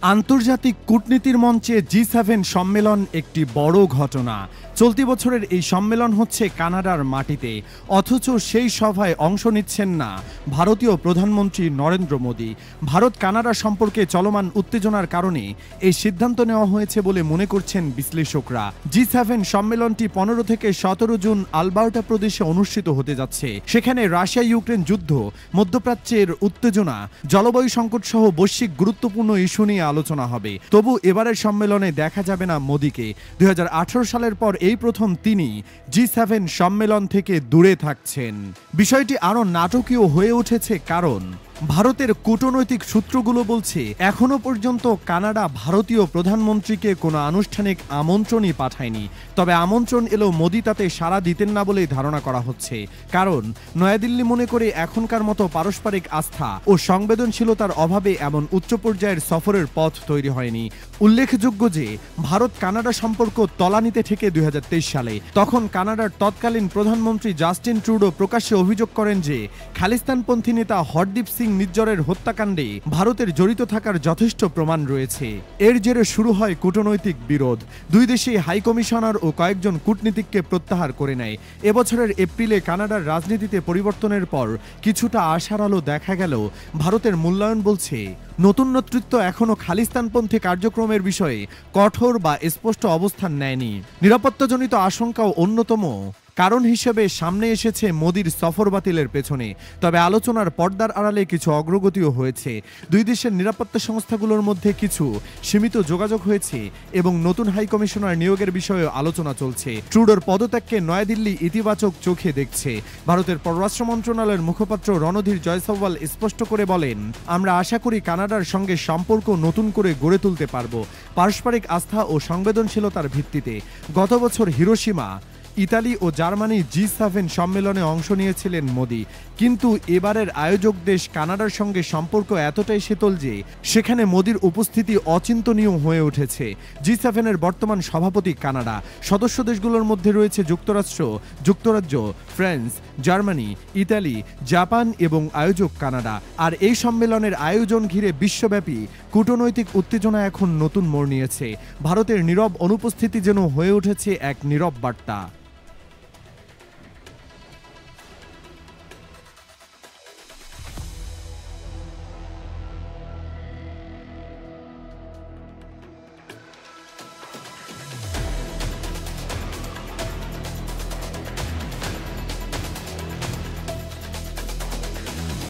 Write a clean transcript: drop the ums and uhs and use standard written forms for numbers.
আন্তর্জাতিক কূটনীতির মঞ্চে জি7 সম্মেলন একটি বড় ঘটনা। চলতি বছরের এই সম্মেলন হচ্ছে কানাডার মাটিতে, অথচ সেই সভায় অংশ নিচ্ছেন না ভারতীয় প্রধানমন্ত্রী নরেন্দ্র মোদী। ভারত কানাডা সম্পর্কে চলমান উত্তেজনার কারণে এই সিদ্ধান্ত নেওয়া হয়েছে বলে মনে করছেন বিশ্লেষকরা। জি7 সম্মেলনটি 15 থেকে 17 জুন আলবার্টা প্রদেশে অনুষ্ঠিত হতে যাচ্ছে। সেখানে রাশিয়া ইউক্রেন যুদ্ধ, মধ্যপ্রাচ্যের উত্তেজনা, জলবায়ু সংকট সহ বৈশ্বিক গুরুত্বপূর্ণ ইস্যু নিয়ে আলোচনা হবে। তবু এবারের সম্মেলনে দেখা যাবে না মোদীকে। 2018 সালের পর এই প্রথম তিনি জি7 সম্মেলন থেকে দূরে থাকছেন। বিষয়টি আরো নাটকীয় হয়ে উঠেছে কারণ ভারতের কূটনৈতিক সূত্রগুলো বলছে এখনো পর্যন্ত কানাডা ভারতীয় প্রধানমন্ত্রীকে কোনো আনুষ্ঠানিক আমন্ত্রণই পাঠায়নি। তবে আমন্ত্রণ এলেও মোদী তাতে সাড়া দিতেন না বলেই ধারণা করা হচ্ছে। কারণ নয়াদিল্লি মনে করে এখনকার মতো পারস্পরিক আস্থা ও সংবেদনশীলতার অভাবে এমন উচ্চ পর্যায়ের সফরের পথ তৈরি হয়নি। উল্লেখযোগ্য যে ভারত কানাডা সম্পর্ক তলানিতে ঠেকে 2023 সালে। তখন কানাডার তৎকালীন প্রধানমন্ত্রী জাস্টিন ট্রুডো প্রকাশ্যে অভিযোগ করেন যে খালিস্তানপন্থী নেতা হরদীপ সিং নিজ্জরের হত্যাকাণ্ডে ভারতের জড়িত থাকার যথেষ্ট প্রমাণ রয়েছে। এর জেরে শুরু হয় কূটনৈতিক বিরোধ। দুই দেশেই হাই কমিশনার ও কয়েকজন কূটনীতিককে প্রত্যাহার করে নেয়। এবছরের এপ্রিলে কানাডার রাজনীতিতে পরিবর্তনের পর কিছুটা আশার আলো দেখা গেল। ভারতের মূল্যায়ন বলছে নতুন নেতৃত্ব এখনো খালিস্তানপন্থী কার্যক্রমের বিষয়ে কঠোর বা স্পষ্ট অবস্থান নেয়নি। নিরাপত্তাজনিত আশঙ্কাও অন্যতম কারণ হিসেবে সামনে এসেছে মোদীর সফর বাতিলের পেছনে। তবে আলোচনার পর্দার আড়ালে কিছু অগ্রগতিও হয়েছে। দুই দেশের নিরাপত্তা সংস্থাগুলোর মধ্যে কিছু সীমিত যোগাযোগ হয়েছে এবং নতুন হাই কমিশনার নিয়োগের বিষয়েও আলোচনা চলছে। ট্রুডোর পদত্যাগকে নয়াদিল্লি ইতিবাচক চোখে দেখছে। ভারতের পররাষ্ট্র মন্ত্রণালয়ের মুখপাত্র রণধীর জয়সওয়াল স্পষ্ট করে বলেন, আমরা আশা করি কানাডার সঙ্গে সম্পর্ক নতুন করে গড়ে তুলতে পারব, পারস্পরিক আস্থা ও সংবেদনশীলতার ভিত্তিতে। গত বছর হিরোশিমা, ইতালি ও জার্মানি জি7 সম্মেলনে অংশ নিয়েছিলেন মোদী। কিন্তু এবারের আয়োজক দেশ কানাডার সঙ্গে সম্পর্ক এতটাই শীতল যে সেখানে মোদীর উপস্থিতি অচিন্তনীয় হয়ে উঠেছে। জি7 বর্তমান সভাপতি কানাডা। সদস্য দেশগুলোর মধ্যে রয়েছে যুক্তরাজ্য, ফ্রান্স, জার্মানি, ইতালি, জাপান এবং আয়োজক কানাডা। আর এই সম্মেলনের আয়োজন ঘিরে বিশ্বব্যাপী কূটনৈতিক উত্তেজনা এখন নতুন মোড় নিয়েছে। ভারতের নীরব অনুপস্থিতি যেন হয়ে উঠেছে এক নীরব বার্তা।